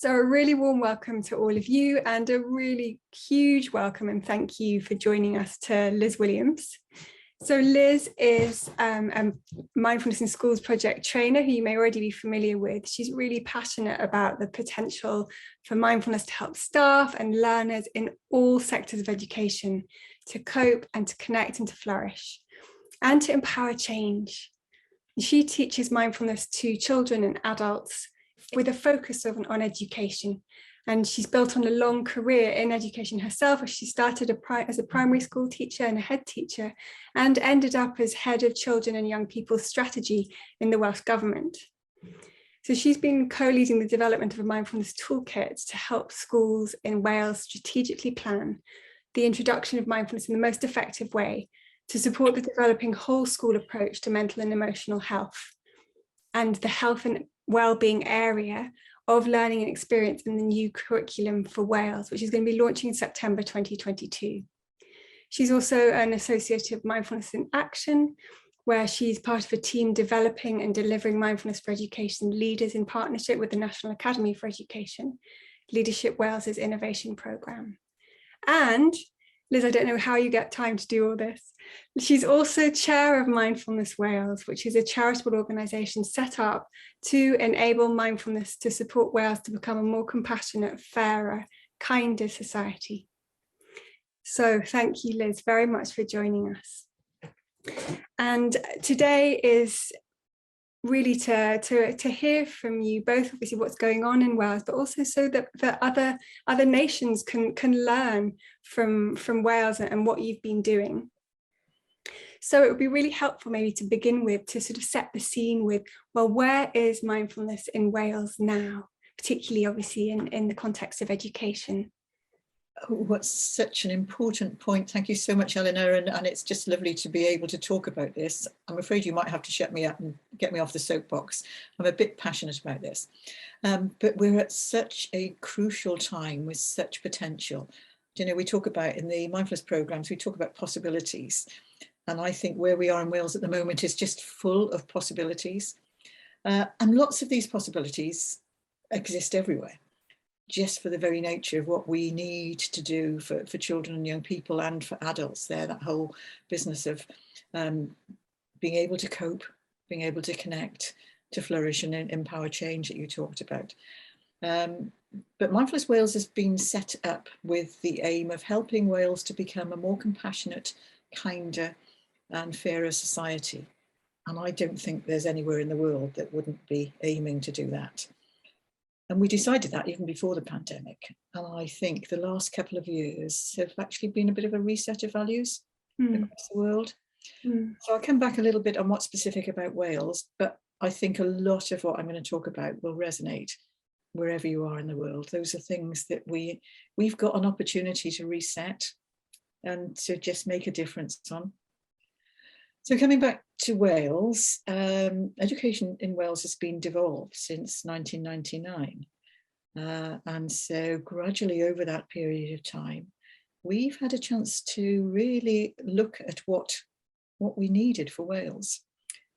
So a really warm welcome to all of you, and a really huge welcome and thank you for joining us to Liz Williams. So Liz is a Mindfulness in Schools project trainer who you may already be familiar with. She's really passionate about the potential for mindfulness to help staff and learners in all sectors of education to cope and to connect and to flourish and to empower change. She teaches mindfulness to children and adults with a focus on education. And she's built on a long career in education herself. She started as a primary school teacher and a head teacher, and ended up as head of children and young people's strategy in the Welsh government. So she's been co-leading the development of a mindfulness toolkit to help schools in Wales strategically plan the introduction of mindfulness in the most effective way to support the developing whole school approach to mental and emotional health and the health and wellbeing area of learning and experience in the new curriculum for Wales, which is going to be launching in September 2022. She's also an associate of Mindfulness in Action, where she's part of a team developing and delivering mindfulness for education leaders in partnership with the National Academy for Education, Leadership Wales's innovation programme. And Liz, I don't know how you get time to do all this. She's also chair of Mindfulness Wales, which is a charitable organisation set up to enable mindfulness to support Wales to become a more compassionate, fairer, kinder society. So thank you, Liz, very much for joining us. And today is really to hear from you both, obviously what's going on in Wales, but also so that other nations can learn from Wales and what you've been doing. So it would be really helpful maybe to begin with, to sort of set the scene with, well, where is mindfulness in Wales now, particularly obviously in the context of education? Oh, what's such an important point. Thank you so much, Elinor, and it's just lovely to be able to talk about this. I'm afraid you might have to shut me up and get me off the soapbox. I'm a bit passionate about this, but we're at such a crucial time with such potential. You know, we talk about in the mindfulness programs, we talk about possibilities, and I think where we are in Wales at the moment is just full of possibilities, and lots of these possibilities exist everywhere, just for the very nature of what we need to do for children and young people and for adults there, that whole business of being able to cope, being able to connect, to flourish and empower change that you talked about. But Mindfulness Wales has been set up with the aim of helping Wales to become a more compassionate, kinder and fairer society. And I don't think there's anywhere in the world that wouldn't be aiming to do that. And we decided that even before the pandemic. And I think the last couple of years have actually been a bit of a reset of values across the world. So I'll come back a little bit on what's specific about Wales, but I think a lot of what I'm going to talk about will resonate wherever you are in the world. Those are things that we've got an opportunity to reset and to just make a difference on. So coming back to Wales, education in Wales has been devolved since 1999. And so gradually over that period of time, we've had a chance to really look at what we needed for Wales.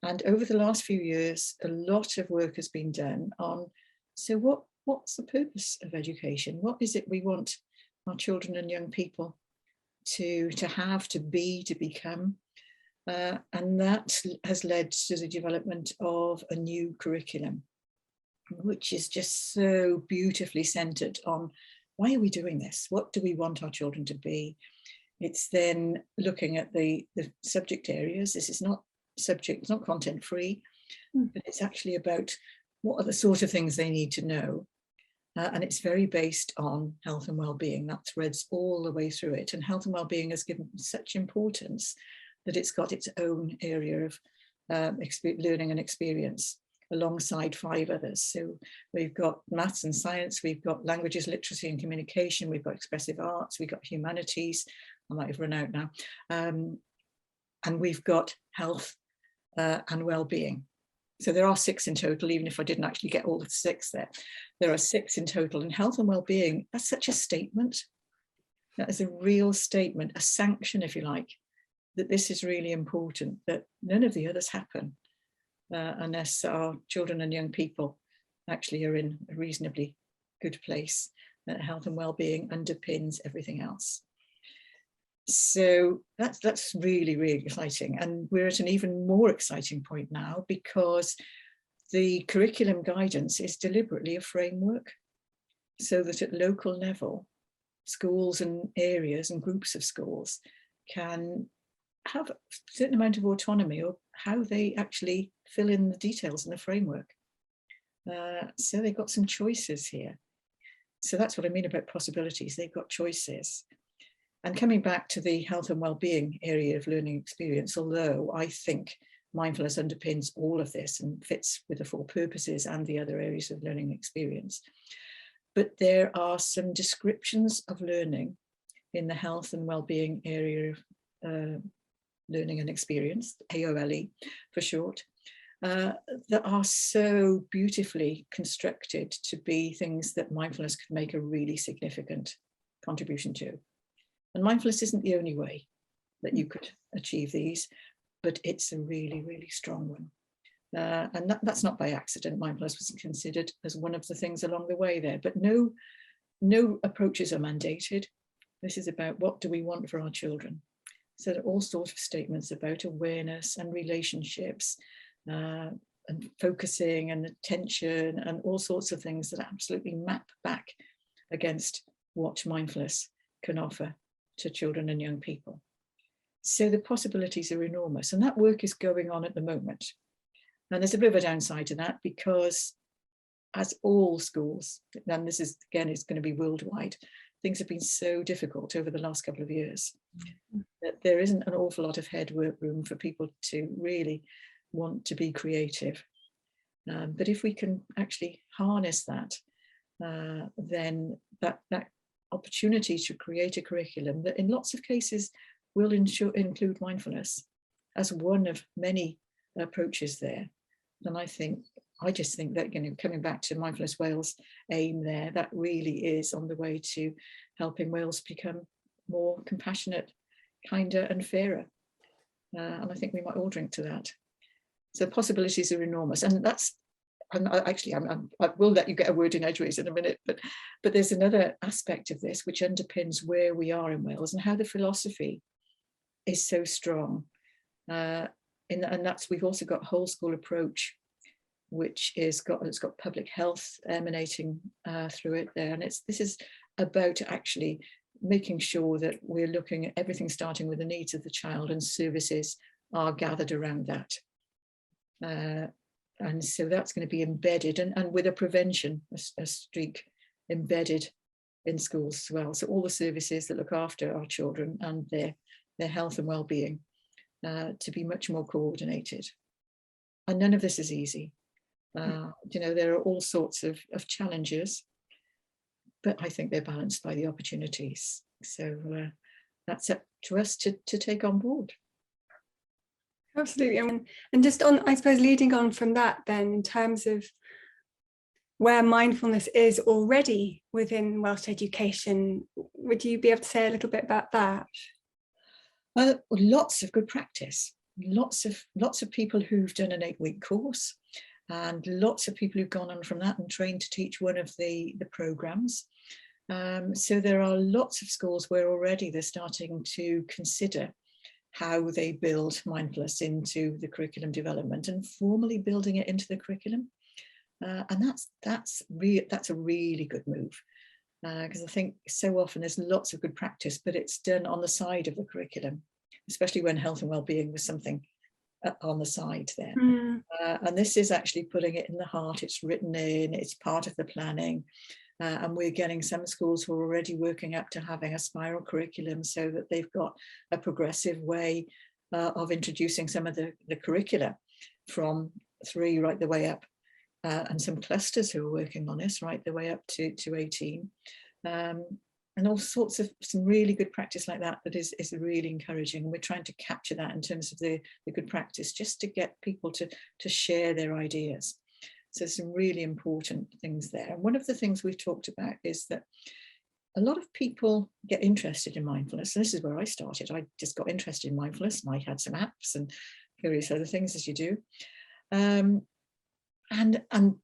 And over the last few years, a lot of work has been done on, so what's the purpose of education? What is it we want our children and young people to have, to be, to become? And that has led to the development of a new curriculum, which is just so beautifully centered on why are we doing this? What do we want our children to be? It's then looking at the subject areas. This is not subject, it's not content free, but it's actually about what are the sort of things they need to know. And it's very based on health and well-being. That threads all the way through it. And health and well-being has given such importance that it's got its own area of learning and experience alongside 5 others. So we've got maths and science, we've got languages, literacy and communication, we've got expressive arts, we've got humanities, I might have run out now, and we've got health and well-being. So there are 6 in total, even if I didn't actually get all the 6 there. There are 6 in total, and health and well-being, that's such a statement. That is a real statement, a sanction, if you like, that this is really important, that none of the others happen unless our children and young people actually are in a reasonably good place, that health and well-being underpins everything else. So that's really, really exciting. And we're at an even more exciting point now, because the curriculum guidance is deliberately a framework, so that at local level, schools and areas and groups of schools can have a certain amount of autonomy or how they actually fill in the details in the framework. So they've got some choices here. So that's what I mean about possibilities. They've got choices. And coming back to the health and well-being area of learning experience, although I think mindfulness underpins all of this and fits with the 4 purposes and the other areas of learning experience, but there are some descriptions of learning in the health and well-being area of learning and experience, AOLE for short, that are so beautifully constructed to be things that mindfulness could make a really significant contribution to. And mindfulness isn't the only way that you could achieve these, but it's a really, really strong one. And that's not by accident. Mindfulness was considered as one of the things along the way there, but no approaches are mandated. This is about what do we want for our children. So there are all sorts of statements about awareness and relationships and focusing and attention and all sorts of things that absolutely map back against what mindfulness can offer to children and young people. So the possibilities are enormous, and that work is going on at the moment. And there's a bit of a downside to that, because as all schools, and this is again, it's going to be worldwide, things have been so difficult over the last couple of years that there isn't an awful lot of headroom for people to really want to be creative. But if we can actually harness that, then that opportunity to create a curriculum that in lots of cases will include mindfulness as one of many approaches there. And I just think that, coming back to Mindfulness Wales' aim there, that really is on the way to helping Wales become more compassionate, kinder and fairer. And I think we might all drink to that. So possibilities are enormous. And I will let you get a word in edgeways in a minute, but there's another aspect of this which underpins where we are in Wales and how the philosophy is so strong. And that's, we've also got whole school approach, which it's got public health emanating through it there. And this is about actually making sure that we're looking at everything starting with the needs of the child, and services are gathered around that. And so that's going to be embedded, and with a prevention, a streak embedded in schools as well. So all the services that look after our children and their health and well-being to be much more coordinated. And none of this is easy. There are all sorts of challenges, but I think they're balanced by the opportunities. So that's up to us to take on board. Absolutely. And just on, I suppose, leading on from that then, in terms of where mindfulness is already within Welsh education, would you be able to say a little bit about that? Lots of good practice, lots of people who've done an 8-week course, and lots of people who've gone on from that and trained to teach one of the programs. So there are lots of schools where already they're starting to consider how they build mindfulness into the curriculum development and formally building it into the curriculum. And that's a really good move, because I think so often there's lots of good practice, but it's done on the side of the curriculum, especially when health and well-being was something on the side there. And this is actually putting it in the heart. It's written in, it's part of the planning. And we're getting some schools who are already working up to having a spiral curriculum, so that they've got a progressive way of introducing some of the curricula from 3 right the way up, and some clusters who are working on this right the way up to 18. And all sorts of some really good practice like that is really encouraging. And we're trying to capture that in terms of the good practice, just to get people to share their ideas. So some really important things there. And one of the things we've talked about is that a lot of people get interested in mindfulness. And this is where I started. I just got interested in mindfulness, and I had some apps and various other things, as you do. And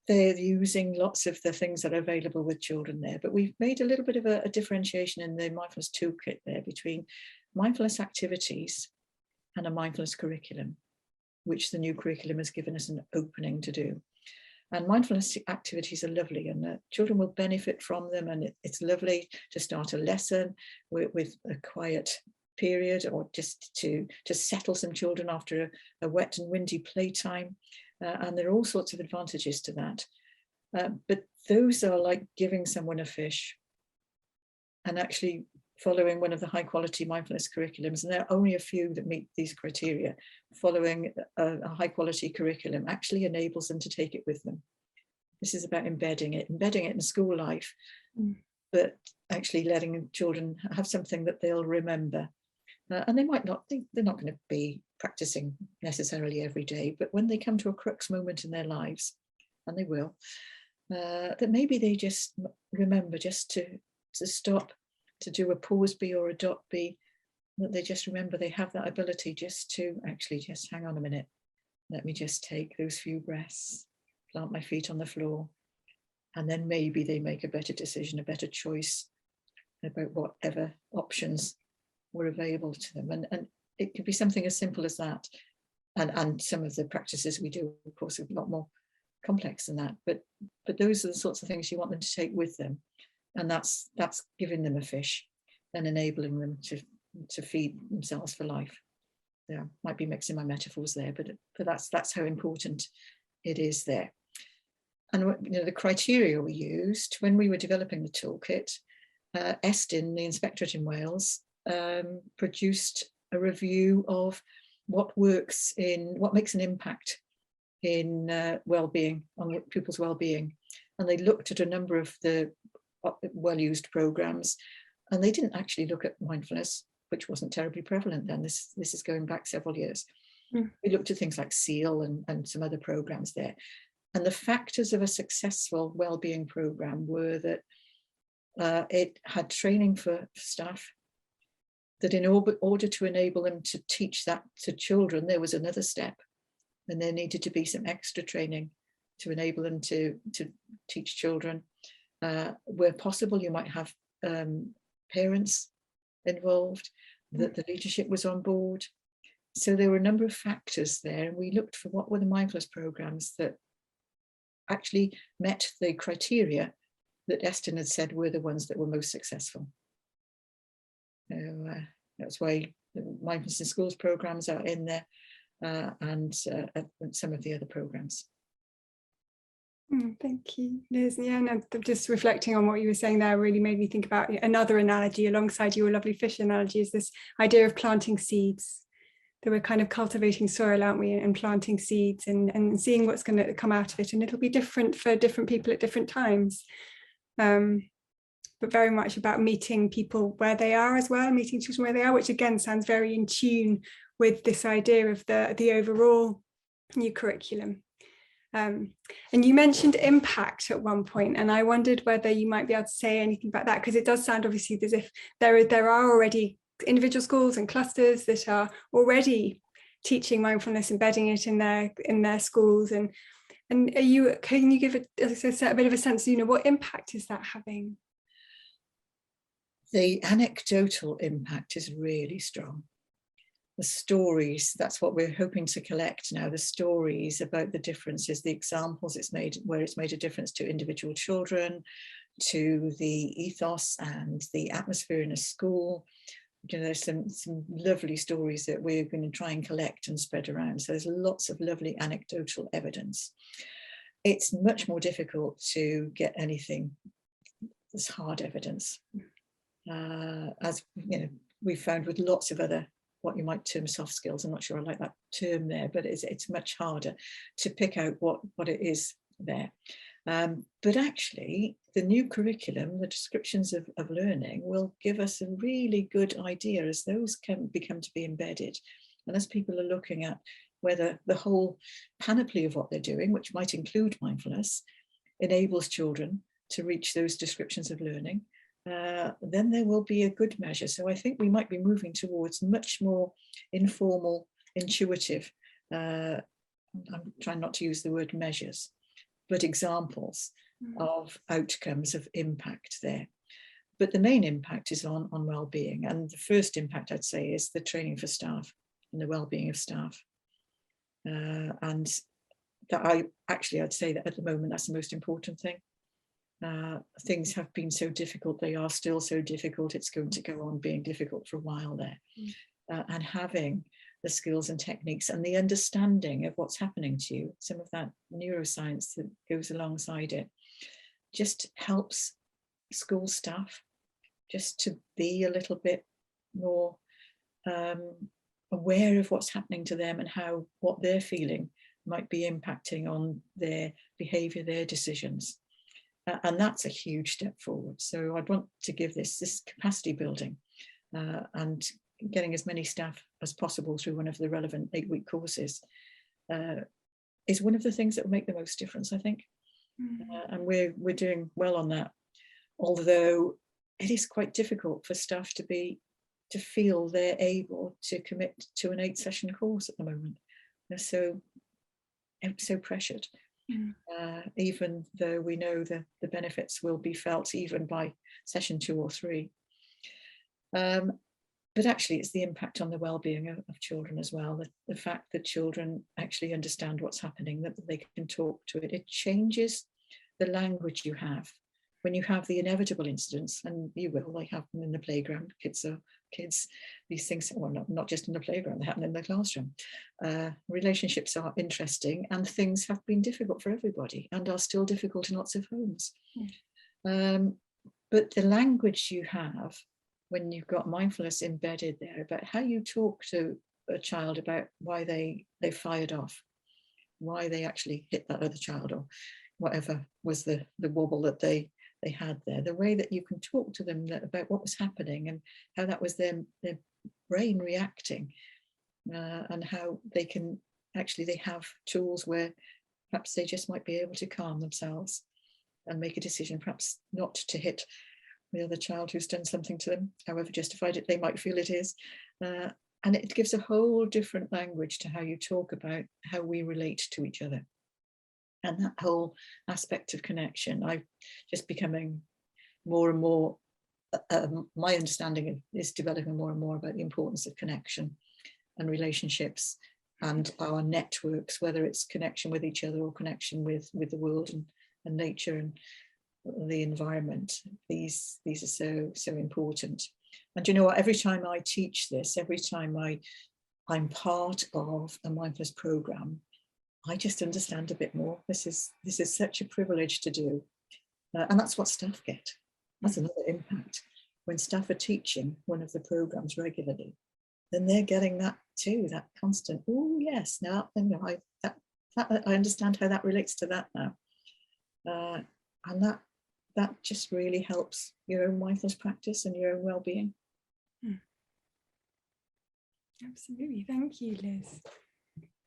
they're using lots of the things that are available with children there. But we've made a little bit of a differentiation in the mindfulness toolkit there between mindfulness activities and a mindfulness curriculum, which the new curriculum has given us an opening to do. And mindfulness activities are lovely, and children will benefit from them. And it's lovely to start a lesson with a quiet period, or just to settle some children after a wet and windy playtime. And there are all sorts of advantages to that. But those are like giving someone a fish and actually following one of the high quality mindfulness curriculums. And there are only a few that meet these criteria. Following a high quality curriculum actually enables them to take it with them. This is about embedding it in school life, but actually letting children have something that they'll remember. And they might not think, they're not going to be practicing necessarily every day, but when they come to a crux moment in their lives, and they will, that maybe they just remember just to stop, to do a pause B or a dot B, that they just remember they have that ability just to actually just hang on a minute. Let me just take those few breaths, plant my feet on the floor, and then maybe they make a better decision, a better choice about whatever options were available to them. And it could be something as simple as that. And some of the practices we do, of course, are a lot more complex than that. But those are the sorts of things you want them to take with them. And that's giving them a fish and enabling them to feed themselves for life. Yeah, might be mixing my metaphors there, but that's how important it is there. And the criteria we used when we were developing the toolkit, Estyn, the inspectorate in Wales, produced a review of what makes an impact in well-being, on pupils' well-being. And they looked at a number of the well-used programs, and they didn't actually look at mindfulness, which wasn't terribly prevalent then. This is going back several years. We looked at things like SEAL and some other programs there. And the factors of a successful well-being program were that it had training for staff, that in order to enable them to teach that to children, there was another step, and there needed to be some extra training to enable them to teach children. Where possible, you might have parents involved, that the leadership was on board. So there were a number of factors there, and we looked for what were the mindfulness programs that actually met the criteria that Estyn had said were the ones that were most successful. So that's why the mindfulness in schools programs are in there, and some of the other programs. Thank you, Liz. Yeah, and just reflecting on what you were saying there really made me think about another analogy alongside your lovely fish analogy, is this idea of planting seeds. That we're kind of cultivating soil, aren't we, and planting seeds and seeing what's going to come out of it. And it'll be different for different people at different times. But very much about meeting people where they are as well, meeting children where they are, which again sounds very in tune with this idea of the overall new curriculum. And you mentioned impact at one point, and I wondered whether you might be able to say anything about that, because it does sound obviously as if there are already individual schools and clusters that are already teaching mindfulness, embedding it in their schools, and can you give a bit of a sense of what impact is that having? The anecdotal impact is really strong. The stories, that's what we're hoping to collect now, the stories about the differences, the examples where it's made a difference to individual children, to the ethos and the atmosphere in a school. There's some lovely stories that we're going to try and collect and spread around. So there's lots of lovely anecdotal evidence. It's much more difficult to get anything that's hard evidence. As we've found with lots of other, what you might term soft skills. I'm not sure I like that term there, but it's much harder to pick out what it is there. But actually, the new curriculum, the descriptions of learning, will give us a really good idea as those can become to be embedded. And as people are looking at whether the whole panoply of what they're doing, which might include mindfulness, enables children to reach those descriptions of learning, then there will be a good measure. So I think we might be moving towards much more informal, intuitive, I'm trying not to use the word measures, but examples of outcomes of impact there. But the main impact is on well-being. And the first impact, I'd say, is the training for staff and the well-being of staff. And that I'd say that at the moment, that's the most important thing. Things have been so difficult, they are still so difficult, it's going to go on being difficult for a while there. And having the skills and techniques and the understanding of what's happening to you, some of that neuroscience that goes alongside it, just helps school staff just to be a little bit more aware of what's happening to them and how what they're feeling might be impacting on their behaviour, their decisions. And that's a huge step forward. So I'd want to give this capacity building and getting as many staff as possible through one of the relevant 8-week courses is one of the things that will make the most difference, I think. And we're doing well on that, although it is quite difficult for staff to feel they're able to commit to an 8-session course at the moment. They're so pressured. Even though we know the benefits will be felt even by session 2 or 3. But actually it's the impact on the well-being of children as well, the fact that children actually understand what's happening, that they can talk to it. It changes the language you have when you have the inevitable incidents, and you will, they happen in the playground. Kids, these things, well, not just in the playground, they happen in the classroom. Relationships are interesting, and things have been difficult for everybody and are still difficult in lots of homes. But the language you have when you've got mindfulness embedded there about how you talk to a child about why they fired off, why they actually hit that other child, or whatever was the wobble that they had there, the way that you can talk to them about what was happening and how that was their brain reacting, and how they have tools where perhaps they just might be able to calm themselves and make a decision, perhaps not to hit the other child who's done something to them, however justified it they might feel it is. And it gives a whole different language to how you talk about how we relate to each other. And that whole aspect of connection, I'm just becoming more and more, my understanding is developing more and more about the importance of connection and relationships and our networks, whether it's connection with each other or connection with the world and nature and the environment. These are so important. And you know what, every time I teach this, every time I'm part of a mindfulness program, I just understand a bit more. This is such a privilege to do. And that's what staff get. That's another impact. When staff are teaching one of the programs regularly, then they're getting that too, that constant, oh yes, now I understand how that relates to that now. And that just really helps your own mindfulness practice and your own well-being. Absolutely, thank you, Liz.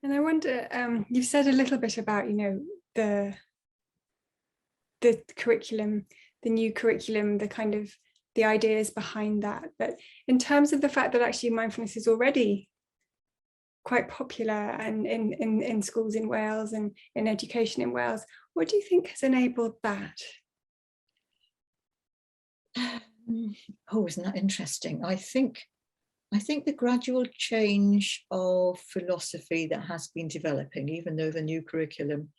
And I wonder, you've said a little bit about, the curriculum, the new curriculum, the kind of the ideas behind that. But in terms of the fact that actually mindfulness is already quite popular and in schools in Wales and in education in Wales, what do you think has enabled that? Oh, isn't that interesting? I think the gradual change of philosophy that has been developing, even though the new curriculum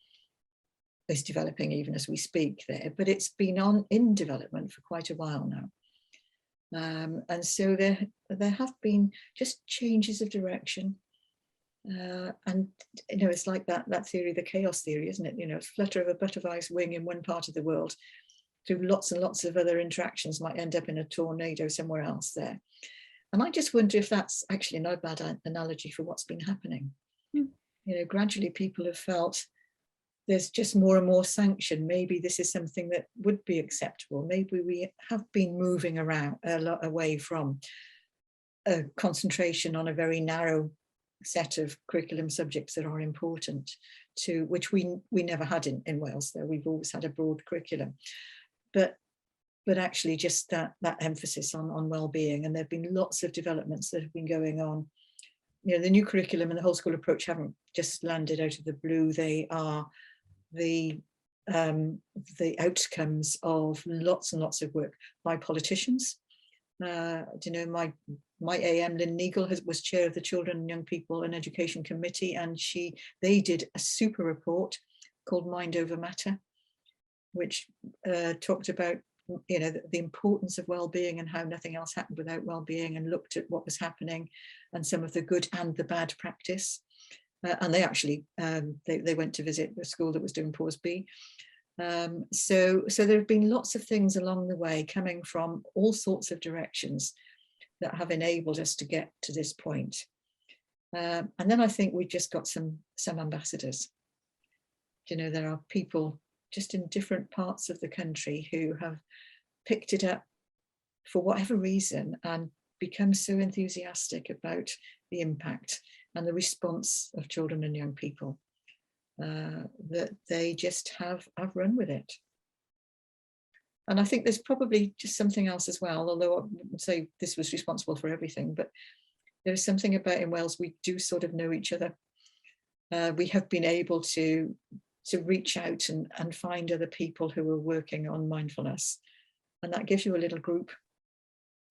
is developing even as we speak there, but it's been in development for quite a while now. And so there have been just changes of direction. And it's like that theory, the chaos theory, isn't it? Flutter of a butterfly's wing in one part of the world through lots and lots of other interactions might end up in a tornado somewhere else there. And I just wonder if that's actually not a bad analogy for what's been happening. Gradually people have felt there's just more and more sanction. Maybe this is something that would be acceptable. Maybe we have been moving around a lot away from a concentration on a very narrow set of curriculum subjects that are important, to which we never had in Wales. Though we've always had a broad curriculum, but actually just that emphasis on well-being. And there have been lots of developments that have been going on. The new curriculum and the whole school approach haven't just landed out of the blue. They are the the outcomes of lots and lots of work by politicians. My AM, Lynn Neagle, was chair of the Children and Young People and Education Committee, and they did a super report called Mind Over Matter, which talked about the importance of well-being and how nothing else happened without well-being, and looked at what was happening and some of the good and the bad practice. And they actually they went to visit the school that was doing Pause B. So there have been lots of things along the way coming from all sorts of directions that have enabled us to get to this point. And then I think we've just got some ambassadors. There are people just in different parts of the country who have picked it up for whatever reason and become so enthusiastic about the impact and the response of children and young people that they just have run with it. And I think there's probably just something else as well, although I wouldn't say this was responsible for everything, but there's something about in Wales, we do sort of know each other. We have been able to reach out and find other people who are working on mindfulness. And that gives you a little group.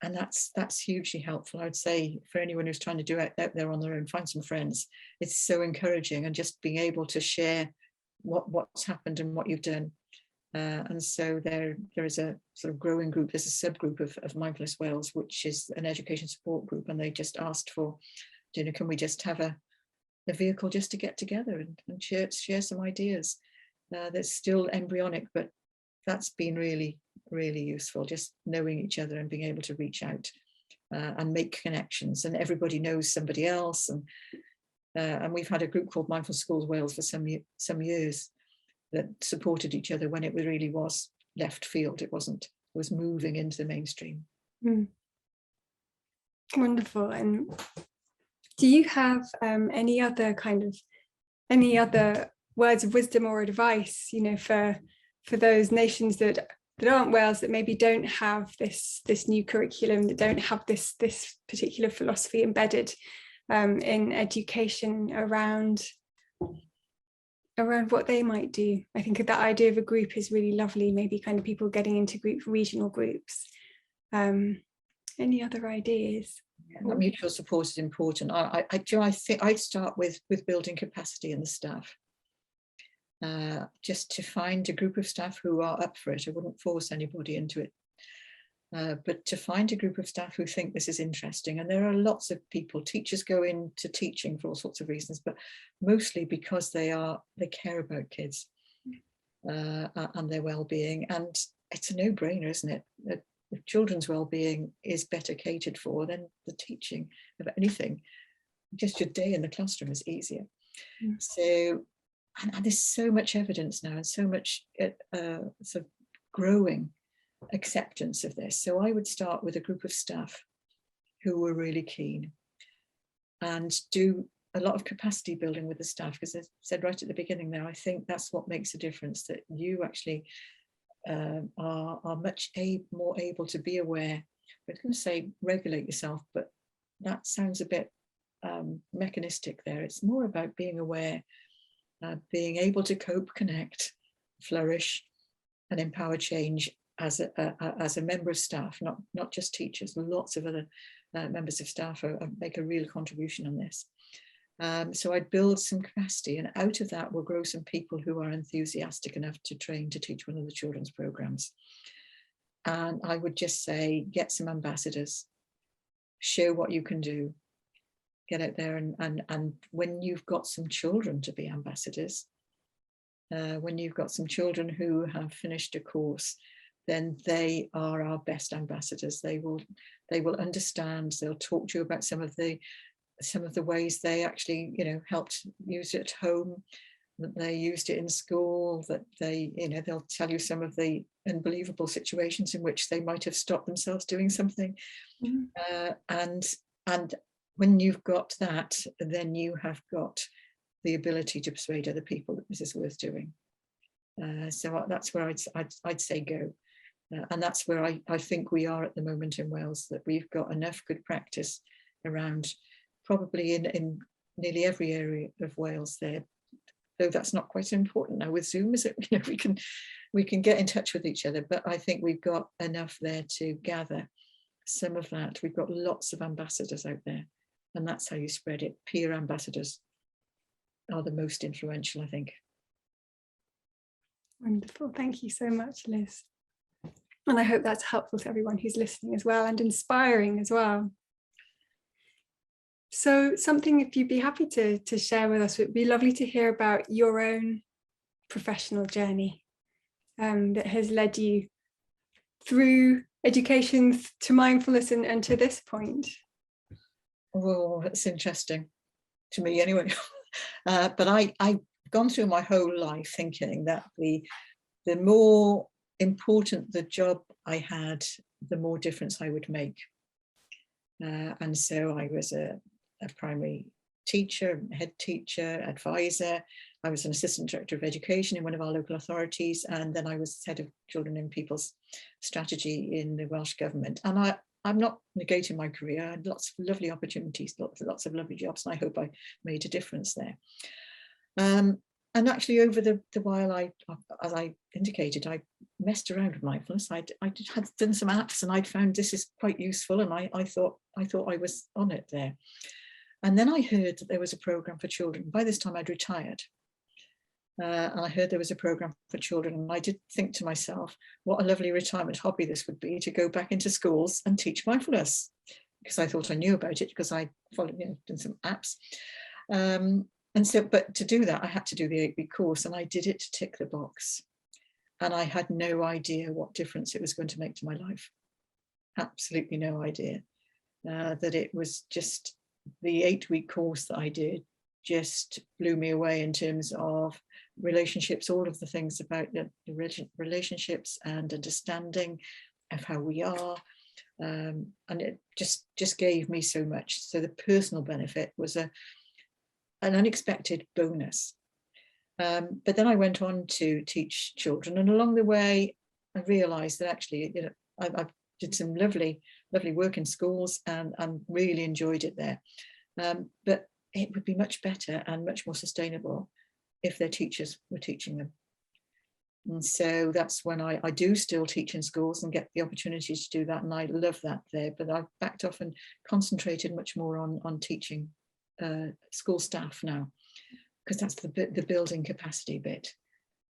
And that's hugely helpful. I would say for anyone who's trying to do it out there on their own, find some friends. It's so encouraging, and just being able to share what's happened and what you've done. And so there is a sort of growing group. There's a subgroup of Mindfulness Wales, which is an education support group. And they just asked for, can we just have a vehicle just to get together and share some ideas. That's still embryonic, but that's been really, really useful, just knowing each other and being able to reach out and make connections, and everybody knows somebody else. And we've had a group called Mindful Schools Wales for some years that supported each other when it really was left field. It was moving into the mainstream. Wonderful. And do you have any other words of wisdom or advice, for those nations that aren't Wales, that maybe don't have this new curriculum, that don't have this particular philosophy embedded in education around what they might do? I think that idea of a group is really lovely. Maybe kind of people getting into regional groups. Any other ideas? Yeah, mutual support is important. I think I'd start with building capacity in the staff. Just to find a group of staff who are up for it. I wouldn't force anybody into it, but to find a group of staff who think this is interesting. And there are lots of people. Teachers go into teaching for all sorts of reasons, but mostly because they care about kids and their well-being. And it's a no-brainer, isn't it? That if children's well-being is better catered for, then the teaching of anything, just your day in the classroom, is easier. So, and there's so much evidence now, and so much sort of growing acceptance of this. So I would start with a group of staff who were really keen, and do a lot of capacity building with the staff, because as I said right at the beginning there, I think that's what makes a difference, that you actually are much more able to be aware. I was going to say regulate yourself, but that sounds a bit mechanistic there. It's more about being aware, being able to cope, connect, flourish, and empower change as a member of staff, not just teachers. Lots of other members of staff make a real contribution on this. So I'd build some capacity, and out of that we'll grow some people who are enthusiastic enough to train to teach one of the children's programs. And I would just say, get some ambassadors, show what you can do, get out there, and when you've got some children to be ambassadors, when you've got some children who have finished a course, then they are our best ambassadors. They will understand, they'll talk to you about some of the ways they actually, helped use it at home, that they used it in school, that they'll tell you some of the unbelievable situations in which they might have stopped themselves doing something. And when you've got that, then you have got the ability to persuade other people that this is worth doing. So that's where I'd say go. And that's where I think we are at the moment in Wales, that we've got enough good practice around, probably in nearly every area of Wales. There though that's not quite so important now with Zoom, is it? You know, we can get in touch with each other, but I think we've got enough there to gather some of that. We've got lots of ambassadors out there, and that's how you spread it. Peer ambassadors are the most influential, I think. Wonderful. Thank you so much, Liz. And I hope that's helpful to everyone who's listening as well, and inspiring as well. So something, if you'd be happy to share with us, it would be lovely to hear about your own professional journey that has led you through education to mindfulness and to this point. Oh, that's interesting to me anyway. But I've gone through my whole life thinking that the more important the job I had, the more difference I would make. And so I was a primary teacher, head teacher, advisor. I was an assistant director of education in one of our local authorities, and then I was head of children and people's strategy in the Welsh government. And I'm not negating my career. I had lots of lovely opportunities, lots of lovely jobs, and I hope I made a difference there. And actually, over the while, as I indicated, I messed around with mindfulness. I had done some apps, and I'd found this is quite useful, and I thought I was on it there. And then I heard that there was a program for children. By this time, I'd retired, and I heard there was a program for children, and I did think to myself, what a lovely retirement hobby this would be, to go back into schools and teach mindfulness, because I thought I knew about it because I followed, done some apps. And so, but to do that, I had to do the 8-week course, and I did it to tick the box. And I had no idea what difference it was going to make to my life. Absolutely no idea. That it was just the 8-week course that I did just blew me away in terms of relationships, all of the things about the relationships and understanding of how we are. And it just gave me so much. So the personal benefit was an unexpected bonus. But then I went on to teach children, and along the way I realized that actually, I did some lovely work in schools and really enjoyed it there. But it would be much better and much more sustainable if their teachers were teaching them. And so that's when I do still teach in schools and get the opportunity to do that, and I love that there. But I've backed off and concentrated much more on teaching school staff now, because that's the building capacity bit,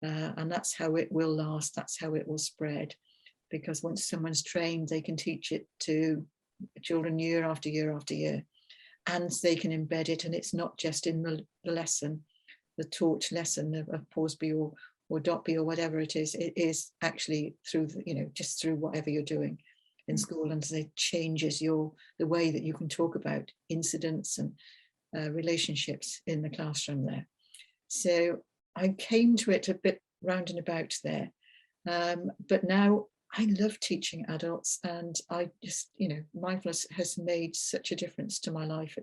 and that's how it will last, that's how it will spread, because once someone's trained, they can teach it to children year after year after year, and they can embed it, and it's not just in the lesson, the taught lesson of pause B or dot B or whatever it is actually through just through whatever you're doing in school, and it changes the way that you can talk about incidents and relationships in the classroom there. So I came to it a bit round and about there, but now I love teaching adults, and I just, mindfulness has made such a difference to my life.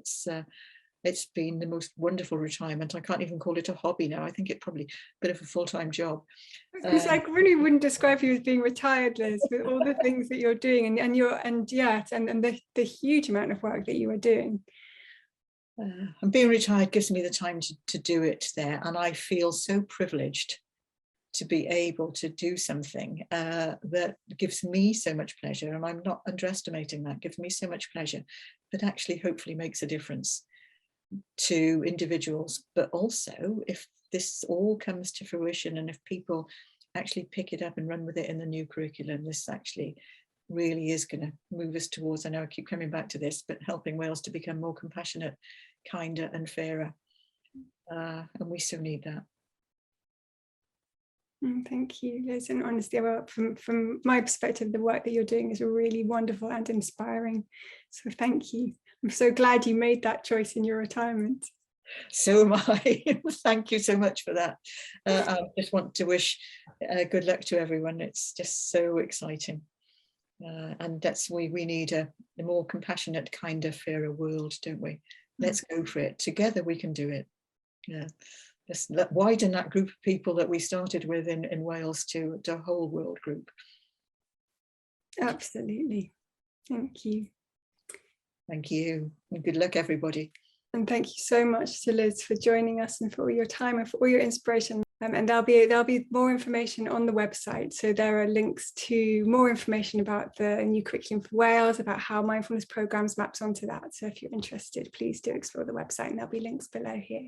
It's been the most wonderful retirement. I can't even call it a hobby now. I think it's probably a bit of a full-time job. Because I really wouldn't describe you as being retired, Liz, with all the things that you're doing and the huge amount of work that you are doing. And being retired gives me the time to do it there, and I feel so privileged to be able to do something that gives me so much pleasure, and I'm not underestimating that, gives me so much pleasure, but actually hopefully makes a difference to individuals. But also, if this all comes to fruition and if people actually pick it up and run with it in the new curriculum, this actually really is going to move us towards, I know I keep coming back to this, but helping Wales to become more compassionate, kinder and fairer, and we so need that. Thank you, Liz. And honestly, from my perspective, the work that you're doing is really wonderful and inspiring. So thank you. I'm so glad you made that choice in your retirement. So am I. Thank you so much for that. I just want to wish good luck to everyone. It's just so exciting. And we need a more compassionate, kinder, fairer world, don't we? Let's go for it. Together we can do it. Yeah. Just widen that group of people that we started with in Wales to a whole world group. Absolutely. Thank you. Thank you. And good luck, everybody. And thank you so much to Liz for joining us and for all your time and for all your inspiration. And there'll be more information on the website. So there are links to more information about the new curriculum for Wales, about how mindfulness programs maps onto that. So if you're interested, please do explore the website, and there'll be links below here.